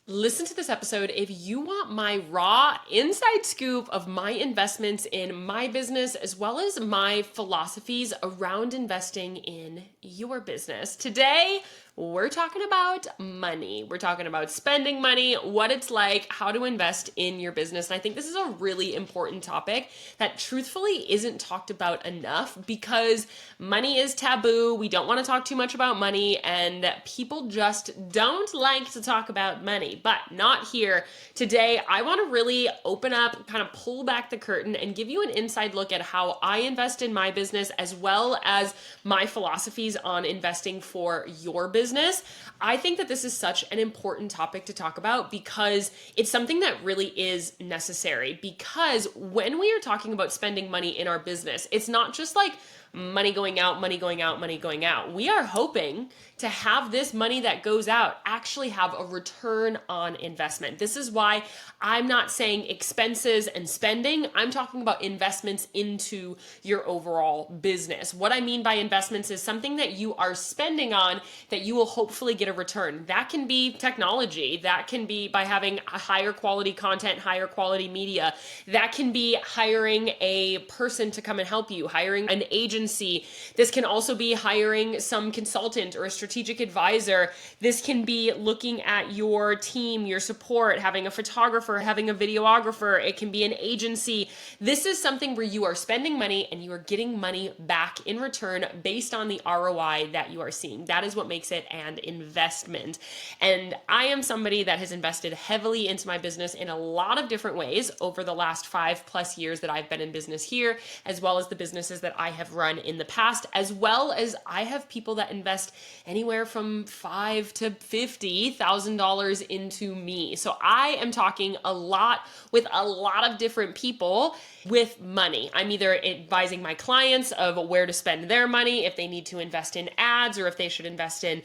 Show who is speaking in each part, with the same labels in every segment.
Speaker 1: Listen to this episode if you want my raw inside scoop of my investments in my business, as well as my philosophies around investing in your business. Today, we're talking about money. We're talking about spending money, what it's like, how to invest in your business. And I think this is a really important topic that truthfully isn't talked about enough because money is taboo. We don't want to talk too much about money, and people just don't like to talk about money. But not here. Today, I want to really open up, kind of pull back the curtain and give you an inside look at how I invest in my business, as well as my philosophies on investing for your business. I think that this is such an important topic to talk about because it's something that really is necessary. Because when we are talking about spending money in our business, it's not just like money going out, money going out, money going out. We are hoping to have this money that goes out actually have a return on investment. This is why I'm not saying expenses and spending. I'm talking about investments into your overall business. What I mean by investments is something that you are spending on that you will hopefully get a return. That can be technology. That can be by having a higher quality content, higher quality media. That can be hiring a person to come and help you, hiring an agency. This can also be hiring some consultant or a strategic advisor. This can be looking at your team, your support, having a photographer, having a videographer. It can be an agency. This is something where you are spending money and you are getting money back in return based on the ROI that you are seeing. That is what makes it an investment. And I am somebody that has invested heavily into my business in a lot of different ways over the last 5+ years that I've been in business here, as well as the businesses that I have run in the past, as well as I have people that invest anywhere from $5,000 to $50,000 into me. So I am talking a lot with a lot of different people with money. I'm either advising my clients of where to spend their money, if they need to invest in ads or if they should invest in,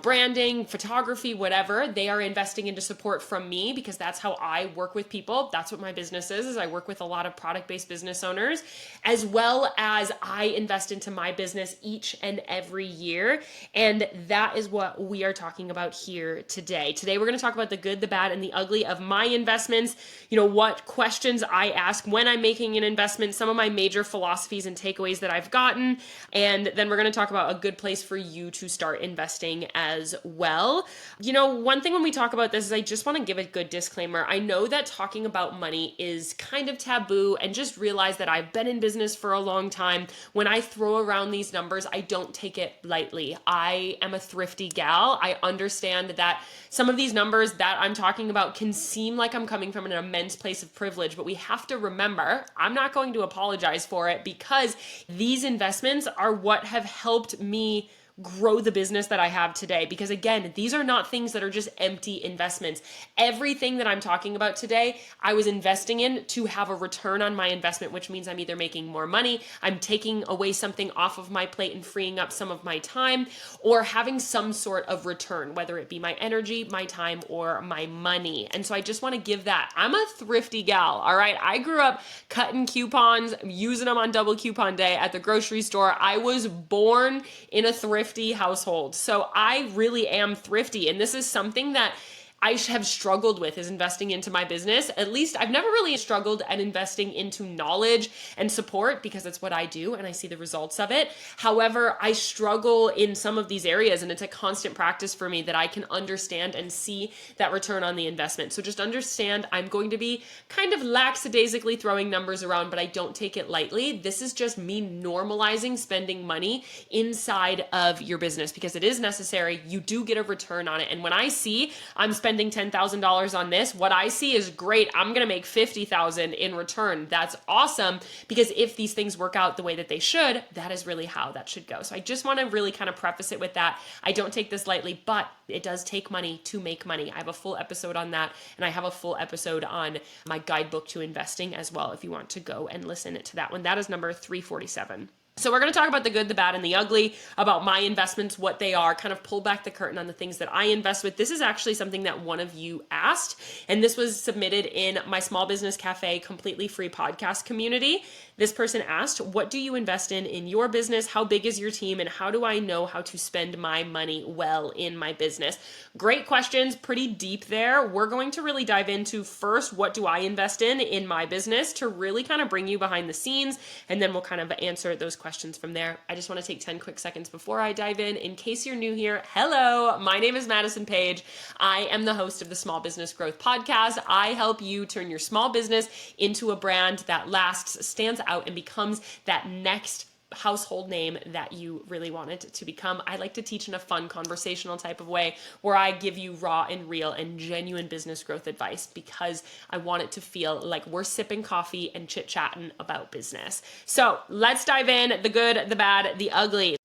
Speaker 1: branding, photography, whatever. They are investing into support from me because that's how I work with people. That's what my business is I work with a lot of product-based business owners, as well as I invest into my business each and every year. And that is what we are talking about here today. Today, we're going to talk about the good, the bad, and the ugly of my investments, what questions I ask when I'm making an investment, some of my major philosophies and takeaways that I've gotten. And then we're going to talk about a good place for you to start investing as well. One thing when we talk about this is I just want to give a good disclaimer. I know that talking about money is kind of taboo, and just realize that I've been in business for a long time. When I throw around these numbers, I don't take it lightly. I am a thrifty gal. I understand that some of these numbers that I'm talking about can seem like I'm coming from an immense place of privilege, but we have to remember, I'm not going to apologize for it because these investments are what have helped me grow the business that I have today. Because again, these are not things that are just empty investments. Everything that I'm talking about today, I was investing in to have a return on my investment, which means I'm either making more money, I'm taking away something off of my plate and freeing up some of my time, or having some sort of return, whether it be my energy, my time, or my money. And so I just want to give that. I'm a thrifty gal, all right? I grew up cutting coupons, using them on double coupon day at the grocery store. I was born in a thrifty household. So I really am thrifty. And this is something that I have struggled with, is investing into my business. At least I've never really struggled at investing into knowledge and support because it's what I do and I see the results of it. However, I struggle in some of these areas, and it's a constant practice for me that I can understand and see that return on the investment. So just understand, I'm going to be kind of lackadaisically throwing numbers around, but I don't take it lightly. This is just me normalizing spending money inside of your business because it is necessary. You do get a return on it. And when I see I'm spending $10,000 on this, what I see is great. I'm going to make $50,000 in return. That's awesome, because if these things work out the way that they should, that is really how that should go. So I just want to really kind of preface it with that. I don't take this lightly, but it does take money to make money. I have a full episode on that, and I have a full episode on my guidebook to investing as well, if you want to go and listen to that one. That is number 347. So we're going to talk about the good, the bad, and the ugly, about my investments, what they are, kind of pull back the curtain on the things that I invest with. This is actually something that one of you asked, and this was submitted in my Small Business Cafe completely free podcast community. This person asked, what do you invest in your business? How big is your team? And how do I know how to spend my money well in my business? Great questions, pretty deep there. We're going to really dive into first, what do I invest in my business, to really kind of bring you behind the scenes, and then we'll kind of answer those questions from there. I just want to take 10 quick seconds before I dive in case you're new here. Hello, my name is Madison Page. I am the host of the Small Business Growth Podcast. I help you turn your small business into a brand that lasts, stands out, and becomes that next household name that you really want it to become. I like to teach in a fun conversational type of way where I give you raw and real and genuine business growth advice because I want it to feel like we're sipping coffee and chit-chatting about business. So let's dive in. The good, the bad, the ugly.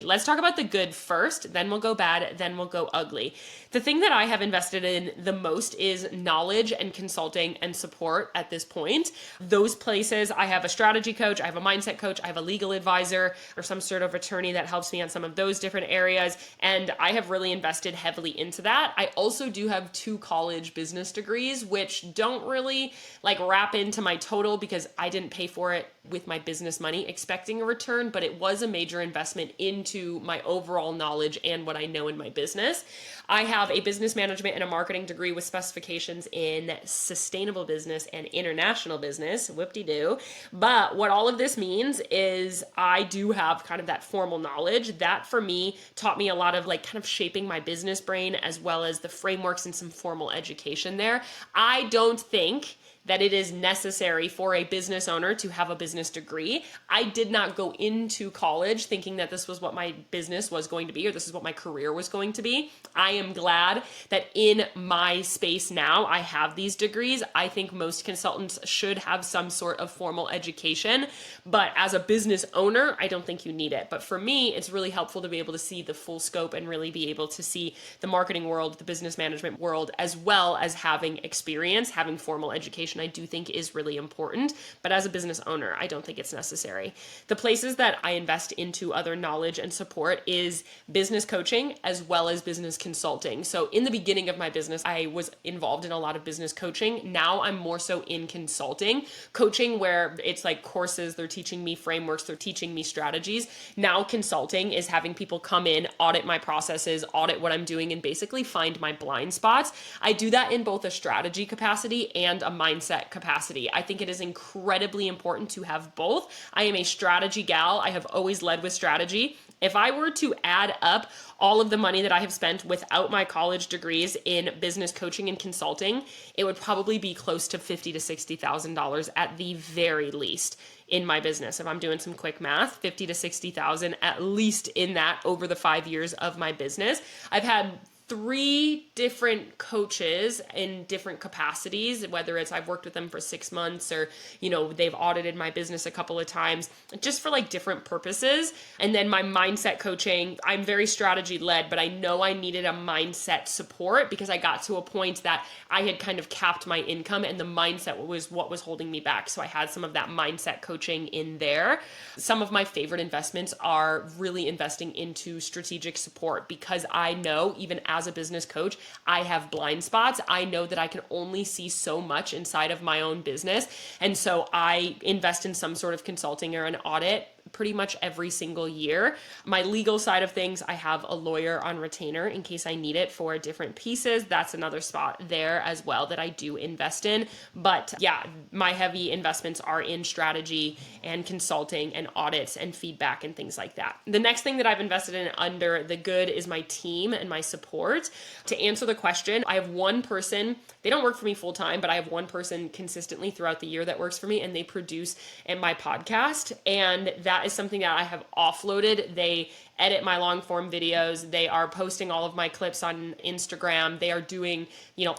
Speaker 1: Let's talk about the good first, then we'll go bad, then we'll go ugly. The thing that I have invested in the most is knowledge and consulting and support at this point. Those places, I have a strategy coach, I have a mindset coach, I have a legal advisor or some sort of attorney that helps me on some of those different areas. And I have really invested heavily into that. I also do have 2 college business degrees, which don't really wrap into my total because I didn't pay for it with my business money expecting a return, but it was a major investment into my overall knowledge and what I know in my business. I have a business management and a marketing degree with specifications in sustainable business and international business, whoop-de-doo. But what all of this means is I do have kind of that formal knowledge that for me taught me a lot of kind of shaping my business brain as well as the frameworks and some formal education there. I don't think that it is necessary for a business owner to have a business degree. I did not go into college thinking that this was what my business was going to be or this is what my career was going to be. I am glad that in my space now I have these degrees. I think most consultants should have some sort of formal education, but as a business owner, I don't think you need it. But for me, it's really helpful to be able to see the full scope and really be able to see the marketing world, the business management world, as well as having experience, having formal education. I do think is really important, but as a business owner, I don't think it's necessary. The places that I invest into other knowledge and support is business coaching as well as business consulting. So in the beginning of my business, I was involved in a lot of business coaching. Now I'm more so in consulting, coaching where it's like courses, they're teaching me frameworks, they're teaching me strategies. Now consulting is having people come in, audit my processes, audit what I'm doing, and basically find my blind spots. I do that in both a strategy capacity and a mindset capacity. I think it is incredibly important to have both. I am a strategy gal. I have always led with strategy. If I were to add up all of the money that I have spent without my college degrees in business coaching and consulting, it would probably be close to $50,000 to $60,000 at the very least in my business. If I'm doing some quick math, 50 to 60,000 at least in that over the 5 years of my business. I've had 3 different coaches in different capacities, whether it's I've worked with them for 6 months or, they've audited my business a couple of times just for different purposes. And then my mindset coaching, I'm very strategy led, but I know I needed a mindset support because I got to a point that I had kind of capped my income and the mindset was what was holding me back. So I had some of that mindset coaching in there. Some of my favorite investments are really investing into strategic support because I know even as a business coach, I have blind spots. I know that I can only see so much inside of my own business. And so I invest in some sort of consulting or an audit pretty much every single year. My legal side of things, I have a lawyer on retainer in case I need it for different pieces. That's another spot there as well that I do invest in. But yeah, my heavy investments are in strategy and consulting and audits and feedback and things like that. The next thing that I've invested in under the good is my team and my support. To answer the question, I have one person, they don't work for me full time, but I have one person consistently throughout the year that works for me and they produce in my podcast. And that is something that I have offloaded. They edit my long form videos. They are posting all of my clips on Instagram. They are doing,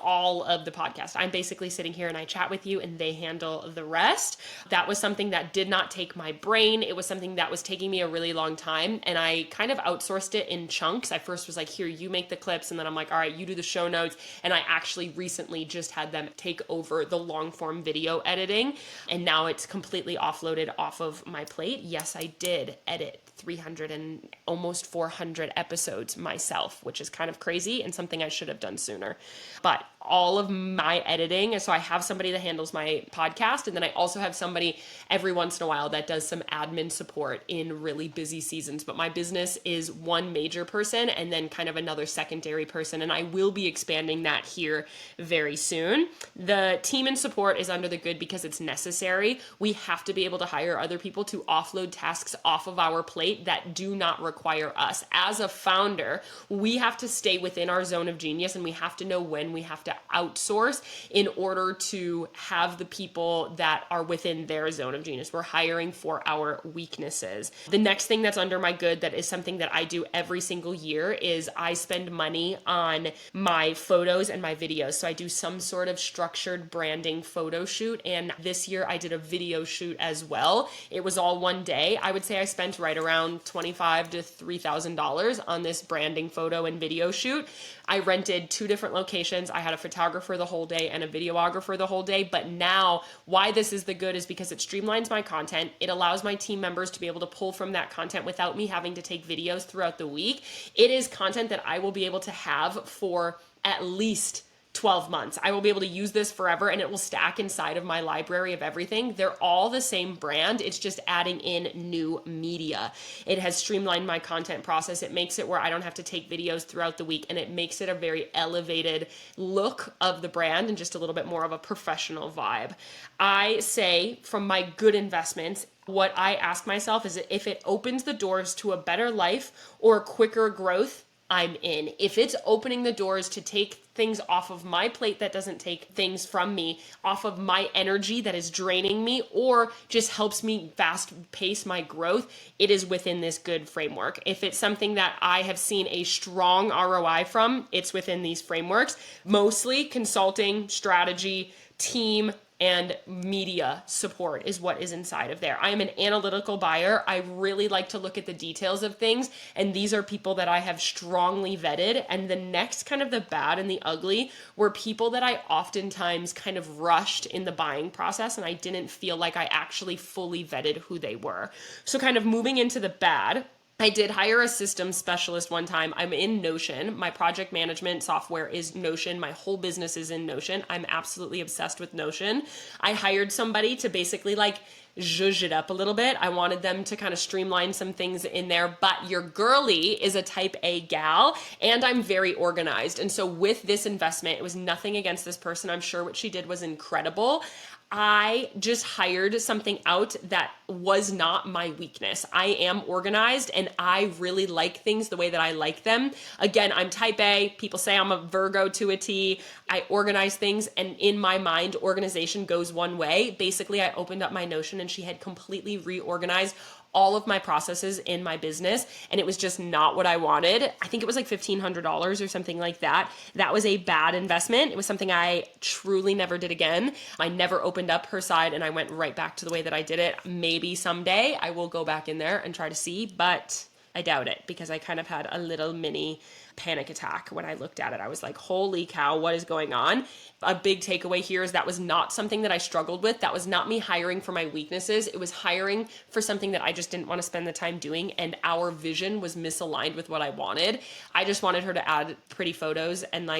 Speaker 1: all of the podcast. I'm basically sitting here and I chat with you and they handle the rest. That was something that did not take my brain. It was something that was taking me a really long time, and I kind of outsourced it in chunks. I first was like, here, you make the clips, and then I'm like, all right, you do the show notes. And I actually recently just had them take over the long form video editing, and now it's completely offloaded off of my plate. Yes, I did edit 300 and almost 400 episodes myself, which is kind of crazy and something I should have done sooner. But all of my editing, so I have somebody that handles my podcast, and then I also have somebody every once in a while that does some admin support in really busy seasons. But my business is one major person and then kind of another secondary person, and I will be expanding that here very soon. The team and support is under the good because it's necessary. We have to be able to hire other people to offload tasks off of our plate that do not require us. As a founder, we have to stay within our zone of genius, and we have to know when we have to outsource in order to have the people that are within their zone of genius. We're hiring for our weaknesses. The next thing that's under my good that is something that I do every single year is I spend money on my photos and my videos. So I do some sort of structured branding photo shoot, and this year I did a video shoot as well. It was all one day. I would say I spent right around $2,500 to $3,000 on this branding photo and video shoot. I rented 2 different locations. I had a photographer the whole day and a videographer the whole day. But now why this is the good is because it streamlines my content. It allows my team members to be able to pull from that content without me having to take videos throughout the week. It is content that I will be able to have for at least 12 months. I will be able to use this forever, and it will stack inside of my library of everything. They're all the same brand. It's just adding in new media. It has streamlined my content process. It makes it where I don't have to take videos throughout the week, and it makes it a very elevated look of the brand and just a little bit more of a professional vibe. I say from my good investments, what I ask myself is if it opens the doors to a better life or quicker growth, I'm in. If it's opening the doors to take things off of my plate that doesn't take things from me, off of my energy that is draining me, or just helps me fast pace my growth, it is within this good framework. If it's something that I have seen a strong ROI from, it's within these frameworks. Mostly consulting, strategy, team, and media support is what is inside of there. I am an analytical buyer. I really like to look at the details of things, and these are people that I have strongly vetted. And the next kind of the bad and the ugly were people that I oftentimes kind of rushed in the buying process, and I didn't feel like I actually fully vetted who they were. So kind of moving into the bad, I did hire a systems specialist one time. I'm in Notion. My project management software is Notion. My whole business is in Notion. I'm absolutely obsessed with Notion. I hired somebody to basically zhuzh it up a little bit. I wanted them to kind of streamline some things in there, but your girly is a type A gal, and I'm very organized. And so with this investment, it was nothing against this person. I'm sure what she did was incredible. I just hired something out that was not my weakness. I am organized, and I really like things the way that I like them. Again, I'm type A. People say I'm a Virgo to a T. I organize things, and in my mind, organization goes one way. Basically, I opened up my Notion, and she had completely reorganized all of my processes in my business, and it was just not what I wanted. I think it was like $1,500 or something like that. That was a bad investment. It was something I truly never did again. I never opened up her side, and I went right back to the way that I did it. Maybe someday I will go back in there and try to see, but I doubt it, because I kind of had a little mini panic attack when I looked at it. I was like, holy cow, what is going on? A big takeaway here is that was not something that I struggled with. That was not me hiring for my weaknesses. It was hiring for something that I just didn't want to spend the time doing, and our vision was misaligned with what I wanted. I just wanted her to add pretty photos and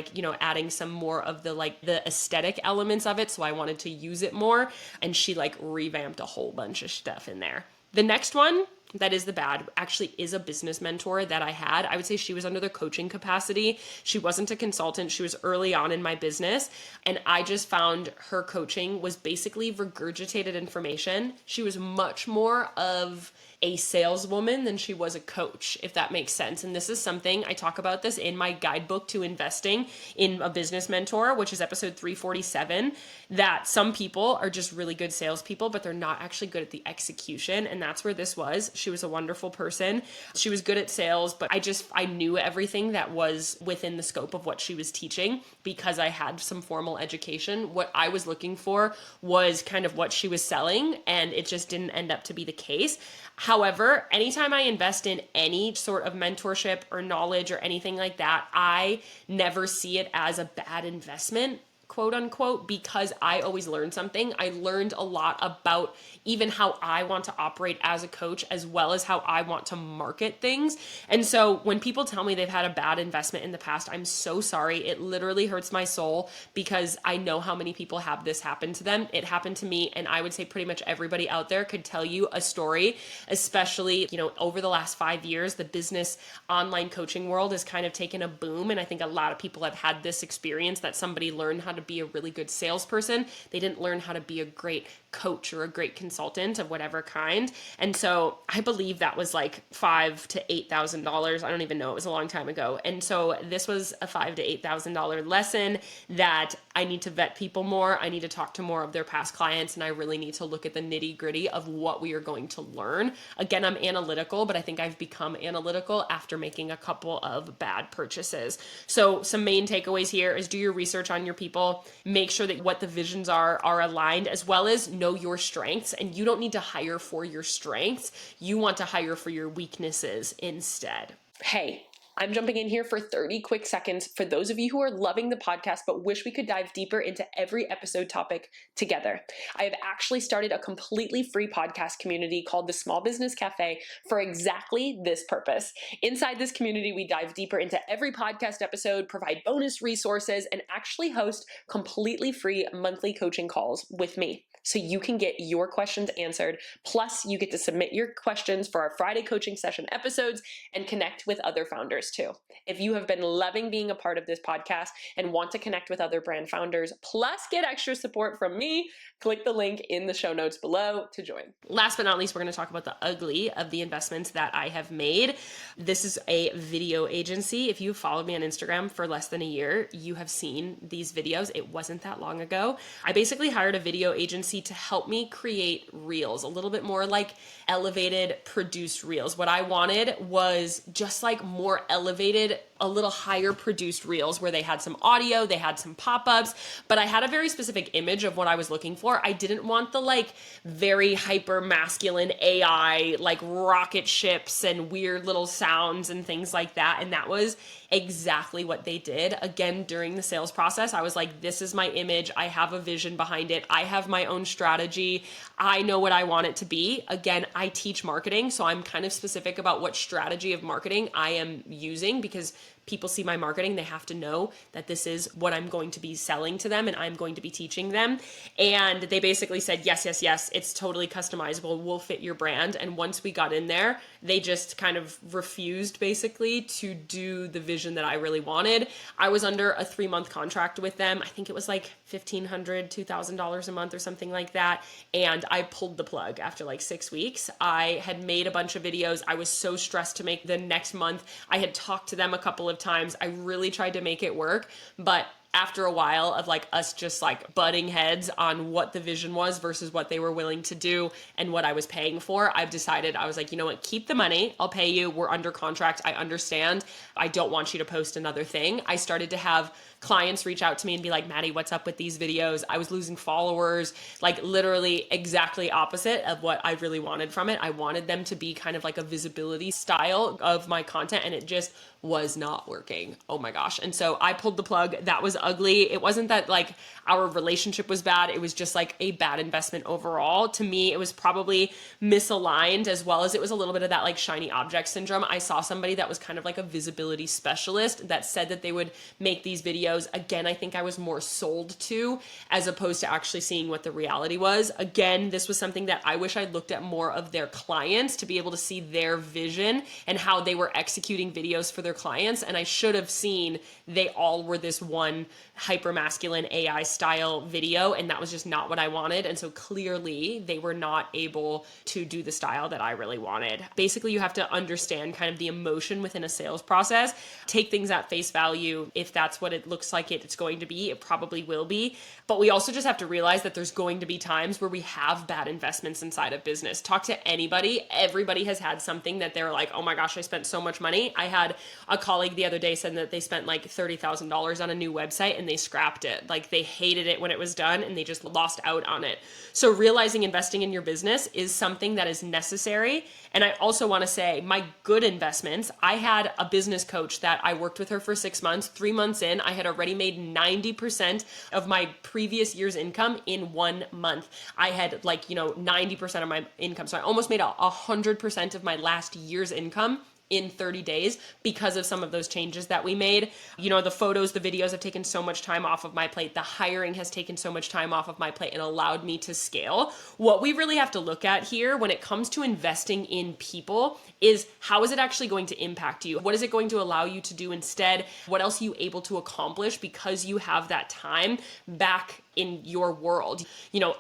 Speaker 1: adding some more of the aesthetic elements of it, so I wanted to use it more, and she revamped a whole bunch of stuff in there. The next one that is the bad actually is a business mentor that I had. I would say she was under the coaching capacity. She wasn't a consultant. She was early on in my business. And I just found her coaching was basically regurgitated information. She was much more of a saleswoman than she was a coach, if that makes sense. And this is something I talk about this in my guidebook to investing in a business mentor, which is episode 347, that some people are just really good salespeople, but they're not actually good at the execution. And that's where this was. She was a wonderful person. She was good at sales, but I knew everything that was within the scope of what she was teaching because I had some formal education. What I was looking for was kind of what she was selling, and it just didn't end up to be the case. However, anytime I invest in any sort of mentorship or knowledge or anything like that, I never see it as a bad investment, quote unquote, because I always learn something. I learned a lot about even how I want to operate as a coach, as well as how I want to market things. And so when people tell me they've had a bad investment in the past, I'm so sorry. It literally hurts my soul because I know how many people have this happen to them. It happened to me, and I would say pretty much everybody out there could tell you a story, especially, over the last 5 years, the business online coaching world has kind of taken a boom. And I think a lot of people have had this experience that somebody learned how to be a really good salesperson. They didn't learn how to be a great coach or a great consultant of whatever kind. And so I believe that was like $5,000 to $8,000. I don't even know. It was a long time ago. And so this was a $5,000 to $8,000 lesson that I need to vet people more. I need to talk to more of their past clients, and I really need to look at the nitty gritty of what we are going to learn. Again, I'm analytical, but I think I've become analytical after making a couple of bad purchases. So some main takeaways here is do your research on your people, make sure that what the visions are aligned, as well as know your strengths. And you don't need to hire for your strengths. You want to hire for your weaknesses instead. Hey, I'm jumping in here for 30 quick seconds for those of you who are loving the podcast but wish we could dive deeper into every episode topic together. I have actually started a completely free podcast community called the Small Business Cafe for exactly this purpose. Inside this community, we dive deeper into every podcast episode, provide bonus resources, and actually host completely free monthly coaching calls with me, so you can get your questions answered. Plus, you get to submit your questions for our Friday coaching session episodes and connect with other founders too. If you have been loving being a part of this podcast and want to connect with other brand founders, plus get extra support from me, click the link in the show notes below to join. Last but not least, we're going to talk about the ugly of the investments that I have made. This is a video agency. If you've followed me on Instagram for less than a year, you have seen these videos. It wasn't that long ago. I basically hired a video agency to help me create reels, a little bit more like elevated produced reels. What I wanted was just like more elevated, a little higher produced reels where they had some audio, they had some pop-ups, but I had a very specific image of what I was looking for. I didn't want the like very hyper masculine AI, like rocket ships and weird little sounds and things like that. And that was exactly what they did. Again, during the sales process, I was like, this is my image. I have a vision behind it. I have my own strategy. I know what I want it to be. Again, I teach marketing, so I'm kind of specific about what strategy of marketing I am using, because people see my marketing, they have to know that this is what I'm going to be selling to them and I'm going to be teaching them. And they basically said, yes, yes, yes, it's totally customizable. We'll fit your brand. And once we got in there, they just kind of refused basically to do the vision that I really wanted. I was under a 3-month contract with them. I think it was like $1,500, $2,000 a month or something like that. And I pulled the plug after like 6 weeks. I had made a bunch of videos. I was so stressed to make the next month. I had talked to them a couple of times. I really tried to make it work, but after a while of like us just like butting heads on what the vision was versus what they were willing to do and what I was paying for, I've decided, I was like, you know what, keep the money. I'll pay you. We're under contract. I understand. I don't want you to post another thing. I started to have clients reach out to me and be like, Maddie, what's up with these videos? I was losing followers, like literally exactly opposite of what I really wanted from it. I wanted them to be kind of like a visibility style of my content, and it just was not working. Oh my gosh. And so I pulled the plug. That was ugly. It wasn't that like our relationship was bad. It was just like a bad investment overall. To me, it was probably misaligned, as well as it was a little bit of that like shiny object syndrome. I saw somebody that was kind of like a visibility specialist that said that they would make these videos. Again, I think I was more sold to, as opposed to actually seeing what the reality was. Again, this was something that I wish I looked at more of their clients to be able to see their vision and how they were executing videos for their clients. And I should have seen they all were this one hyper masculine AI style video, and that was just not what I wanted. And so clearly they were not able to do the style that I really wanted. Basically, you have to understand kind of the emotion within a sales process, take things at face value. If that's what it looks like it's going to be, it probably will be. But we also just have to realize that there's going to be times where we have bad investments inside of business. Talk to anybody. Everybody has had something that they're like, oh my gosh, I spent so much money. I had a colleague the other day said that they spent like $30,000 on a new website and they scrapped it. Like they hated it when it was done and they just lost out on it. So realizing investing in your business is something that is necessary. And I also want to say my good investments, I had a business coach that I worked with her for 6 months. 3 months in, I had already made 90% of my previous year's income in 1 month. I had 90% of my income. So I almost made 100% of my last year's income in 30 days because of some of those changes that we made. The photos, the videos have taken so much time off of my plate. The hiring has taken so much time off of my plate and allowed me to scale. What we really have to look at here when it comes to investing in people is how is it actually going to impact you? What is it going to allow you to do instead? What else are you able to accomplish because you have that time back in your world?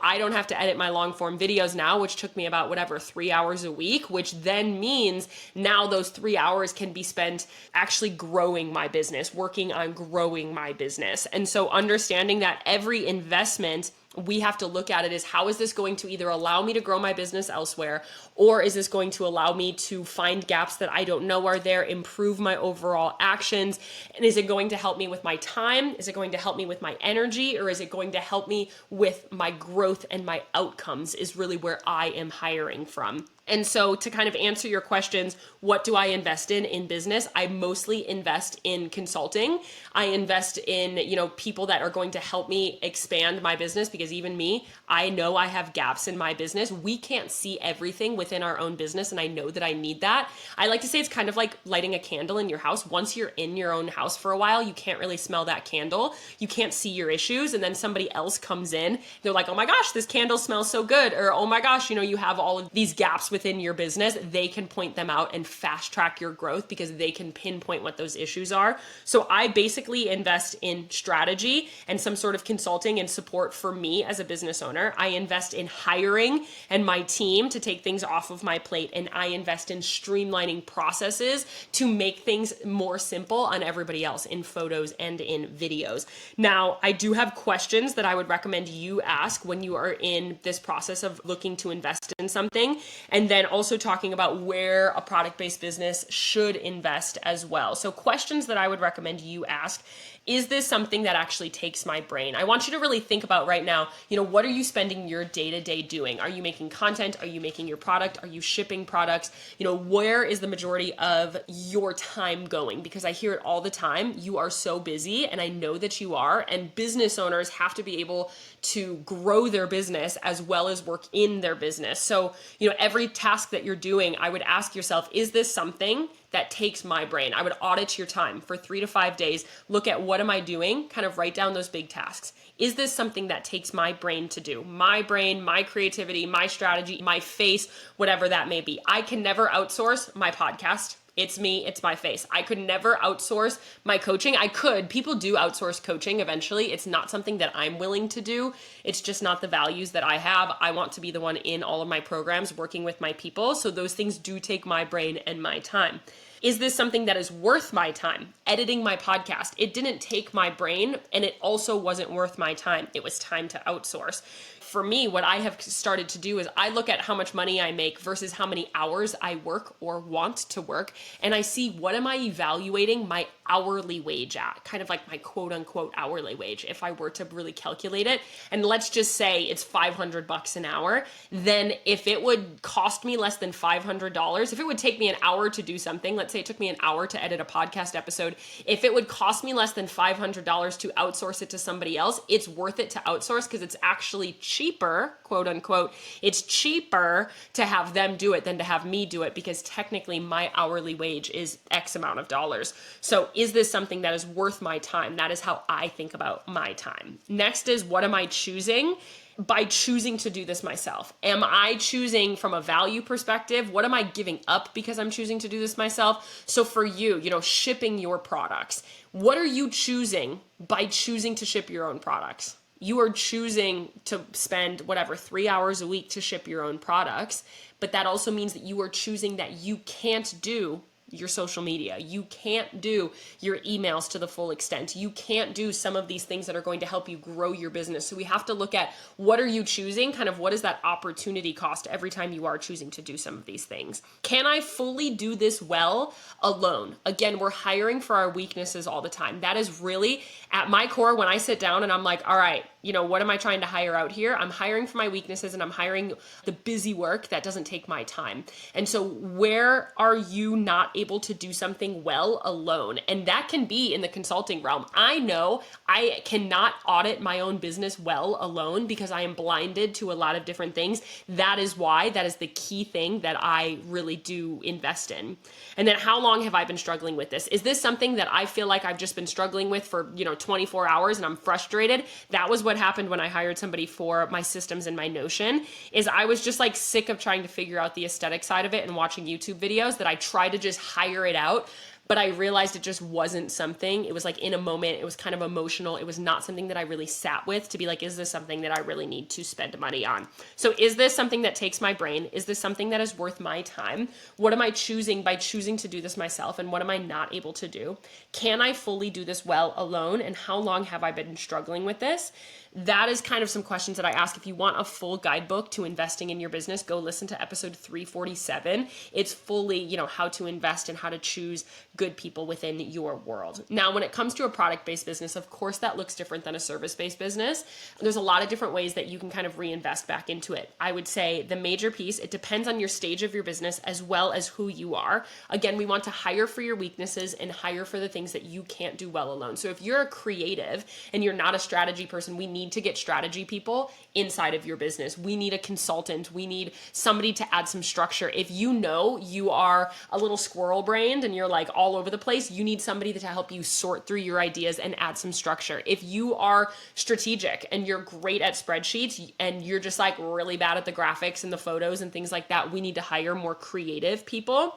Speaker 1: I don't have to edit my long form videos now, which took me about 3 hours a week, which then means now those 3 hours can be spent actually growing my business, working on growing my business. And so understanding that every investment, we have to look at it as how is this going to either allow me to grow my business elsewhere, or is this going to allow me to find gaps that I don't know are there, improve my overall actions? And is it going to help me with my time? Is it going to help me with my energy? Or is it going to help me with my growth and my outcomes is really where I am hiring from. And so to kind of answer your questions, what do I invest in business? I mostly invest in consulting. I invest in, people that are going to help me expand my business, because even me, I know I have gaps in my business. We can't see everything within our own business, and I know that I need that. I like to say it's kind of like lighting a candle in your house. Once you're in your own house for a while, you can't really smell that candle. You can't see your issues, and then somebody else comes in. They're like, oh my gosh, this candle smells so good. Or, oh my gosh, you have all of these gaps within your business. They can point them out and fast track your growth because they can pinpoint what those issues are. So I basically invest in strategy and some sort of consulting and support for me as a business owner. I invest in hiring and my team to take things off of my plate. And I invest in streamlining processes to make things more simple on everybody else in photos and in videos. Now, I do have questions that I would recommend you ask when you are in this process of looking to invest in something. And then also talking about where a product-based business should invest as well. So questions that I would recommend you ask: is this something that actually takes my brain? I want you to really think about right now, what are you spending your day-to-day doing? Are you making content? Are you making your product? Are you shipping products? Where is the majority of your time going? Because I hear it all the time. You are so busy, and I know that you are, and business owners have to be able to grow their business as well as work in their business. So, every task that you're doing, I would ask yourself, is this something that takes my brain? I would audit your time for 3 to 5 days, look at what am I doing, kind of write down those big tasks. Is this something that takes my brain to do? My brain, my creativity, my strategy, my face, whatever that may be. I can never outsource my podcast. It's me, it's my face. I could never outsource my coaching. I could. People do outsource coaching eventually. It's not something that I'm willing to do. It's just not the values that I have. I want to be the one in all of my programs working with my people. So those things do take my brain and my time. Is this something that is worth my time? Editing my podcast, it didn't take my brain, and it also wasn't worth my time. It was time to outsource. For me, what I have started to do is I look at how much money I make versus how many hours I work or want to work, and I see what am I evaluating my hourly wage at, kind of like my quote unquote hourly wage. If I were to really calculate it, and let's just say it's $500 an hour, then if it would cost me less than $500, if it would take me an hour to do something, let's say it took me an hour to edit a podcast episode, if it would cost me less than $500 to outsource it to somebody else, it's worth it to outsource because it's actually cheaper, quote unquote, it's cheaper to have them do it than to have me do it, because technically my hourly wage is X amount of dollars. So is this something that is worth my time? That is how I think about my time. Next is, what am I choosing? by choosing to do this myself? Am I choosing from a value perspective? What am I giving up because I'm choosing to do this myself? So for you, shipping your products, what are you choosing by choosing to ship your own products? You are choosing to spend 3 hours a week to ship your own products, but that also means that you are choosing that you can't do your social media. You can't do your emails to the full extent. You can't do some of these things that are going to help you grow your business. So we have to look at, what are you choosing? Kind of what is that opportunity cost every time you are choosing to do some of these things? Can I fully do this well alone? Again, we're hiring for our weaknesses all the time. That is really at my core when I sit down and I'm like, all right, what am I trying to hire out here? I'm hiring for my weaknesses and I'm hiring the busy work that doesn't take my time. And so where are you not able to do something well alone? And that can be in the consulting realm. I know I cannot audit my own business well alone because I am blinded to a lot of different things. That is why that is the key thing that I really do invest in. And then how long have I been struggling with this? Is this something that I feel like I've just been struggling with for, 24 hours and I'm frustrated? That was what happened when I hired somebody for my systems and my Notion, is I was just like sick of trying to figure out the aesthetic side of it and watching YouTube videos that I tried to just hire it out. But I realized it just wasn't something. It was like in a moment, it was kind of emotional. It was not something that I really sat with to be like, is this something that I really need to spend money on? So is this something that takes my brain? Is this something that is worth my time? What am I choosing by choosing to do this myself? And what am I not able to do? Can I fully do this well alone? And how long have I been struggling with this? That is kind of some questions that I ask. If you want a full guidebook to investing in your business, go listen to episode 347. It's fully, how to invest and how to choose good people within your world. Now, when it comes to a product-based business, of course, that looks different than a service-based business. There's a lot of different ways that you can kind of reinvest back into it. I would say the major piece, it depends on your stage of your business as well as who you are. Again, we want to hire for your weaknesses and hire for the things that you can't do well alone. So if you're a creative and you're not a strategy person, we need to get strategy people inside of your business. We need a consultant. We need somebody to add some structure. If you are a little squirrel brained and you're like all over the place, you need somebody to help you sort through your ideas and add some structure. If you are strategic and you're great at spreadsheets and you're just like really bad at the graphics and the photos and things like that, we need to hire more creative people.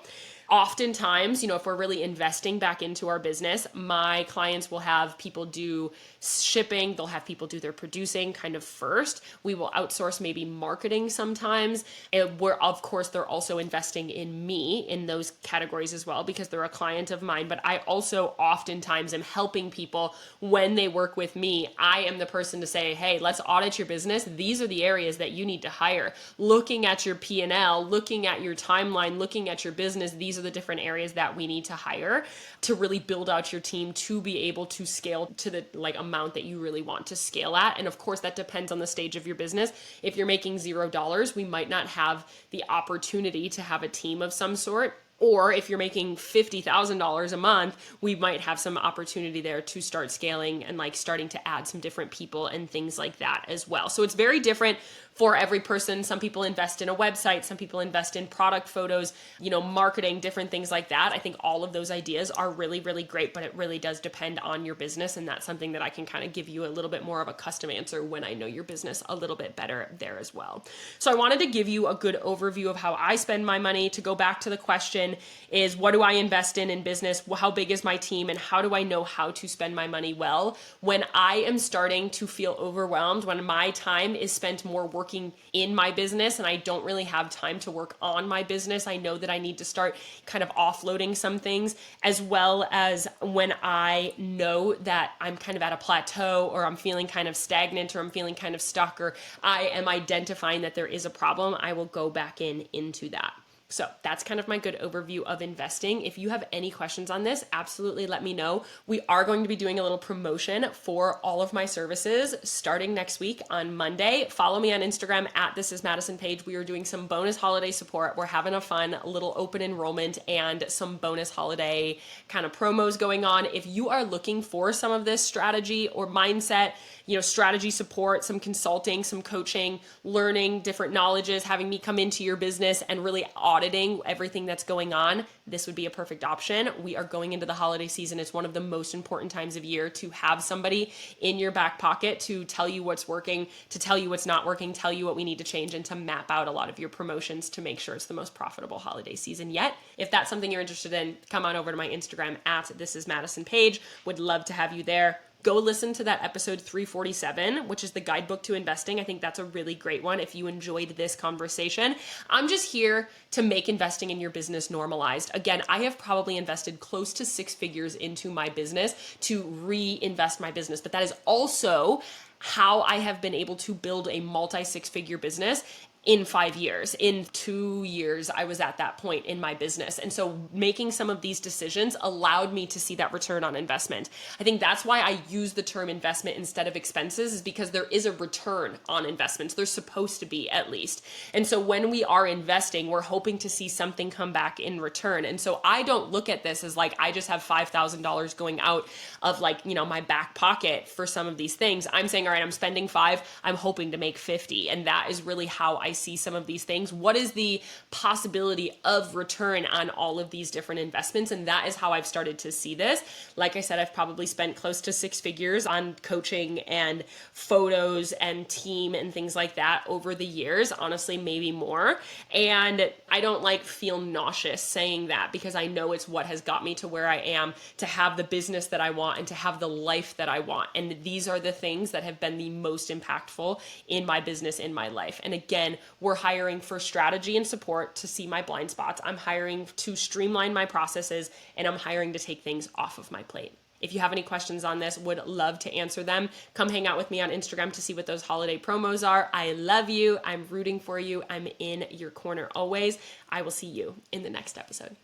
Speaker 1: Oftentimes, if we're really investing back into our business, my clients will have people do shipping, they'll have people do their producing kind of first. We will outsource maybe marketing sometimes. And of course, they're also investing in me in those categories as well because they're a client of mine. But I also oftentimes am helping people when they work with me. I am the person to say, hey, let's audit your business. These are the areas that you need to hire. Looking at your P&L, looking at your timeline, looking at your business, these are the different areas that we need to hire to really build out your team to be able to scale to the amount that you really want to scale at. And of course, that depends on the stage of your business. If you're making $0, we might not have the opportunity to have a team of some sort. Or if you're making $50,000 a month, we might have some opportunity there to start scaling and starting to add some different people and things like that as well. So it's very different for every person. Some people invest in a website, some people invest in product photos, marketing, different things like that. I think all of those ideas are really, really great, but it really does depend on your business. And that's something that I can kind of give you a little bit more of a custom answer when I know your business a little bit better there as well. So I wanted to give you a good overview of how I spend my money. To go back to the question is, what do I invest in business? How big is my team? And how do I know how to spend my money well? When I am starting to feel overwhelmed, when my time is spent more working in my business and I don't really have time to work on my business, I know that I need to start kind of offloading some things, as well as when I know that I'm kind of at a plateau or I'm feeling kind of stagnant or I'm feeling kind of stuck or I am identifying that there is a problem, I will go back into that. So that's kind of my good overview of investing. If you have any questions on this, absolutely let me know. We are going to be doing a little promotion for all of my services starting next week on Monday. Follow me on Instagram at This Is Madison Page. We are doing some bonus holiday support. We're having a fun little open enrollment and some bonus holiday kind of promos going on. If you are looking for some of this strategy or mindset, strategy support, some consulting, some coaching, learning different knowledges, having me come into your business and really audit auditing everything that's going on, this would be a perfect option. We are going into the holiday season. It's one of the most important times of year to have somebody in your back pocket to tell you what's working, to tell you what's not working, tell you what we need to change, and to map out a lot of your promotions to make sure it's the most profitable holiday season yet. If that's something you're interested in, come on over to my Instagram at This Is Madison Page. Would love to have you there. Go listen to that episode 347, which is the guidebook to investing. I think that's a really great one if you enjoyed this conversation. I'm just here to make investing in your business normalized. Again, I have probably invested close to 6 figures into my business to reinvest my business, but that is also how I have been able to build a multi-6-figure business in 5 years. In 2 years, I was at that point in my business. And so making some of these decisions allowed me to see that return on investment. I think that's why I use the term investment instead of expenses, is because there is a return on investments. There's supposed to be, at least. And so when we are investing, we're hoping to see something come back in return. And so I don't look at this as like, I just have $5,000 going out of like, my back pocket for some of these things. I'm saying, all right, I'm spending 5, I'm hoping to make 50. And that is really how I see some of these things. What is the possibility of return on all of these different investments? And that is how I've started to see this. Like I said, I've probably spent close to 6 figures on coaching and photos and team and things like that over the years, honestly, maybe more. And I don't feel nauseous saying that, because I know it's what has got me to where I am, to have the business that I want and to have the life that I want. And these are the things that have been the most impactful in my business, in my life. And again, we're hiring for strategy and support to see my blind spots. I'm hiring to streamline my processes, and I'm hiring to take things off of my plate. If you have any questions on this, would love to answer them. Come hang out with me on Instagram to see what those holiday promos are. I love you. I'm rooting for you. I'm in your corner always. I will see you in the next episode.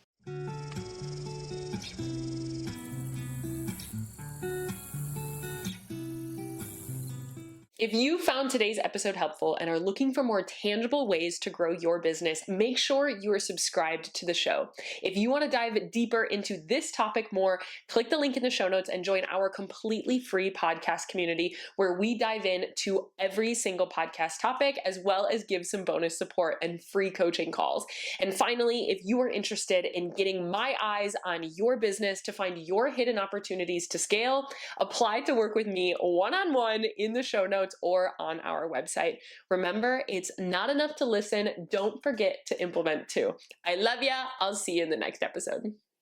Speaker 1: If you found today's episode helpful and are looking for more tangible ways to grow your business, make sure you are subscribed to the show. If you want to dive deeper into this topic more, click the link in the show notes and join our completely free podcast community, where we dive into every single podcast topic, as well as give some bonus support and free coaching calls. And finally, if you are interested in getting my eyes on your business to find your hidden opportunities to scale, apply to work with me one-on-one in the show notes or on our website. Remember, it's not enough to listen. Don't forget to implement too. I love ya. I'll see you in the next episode.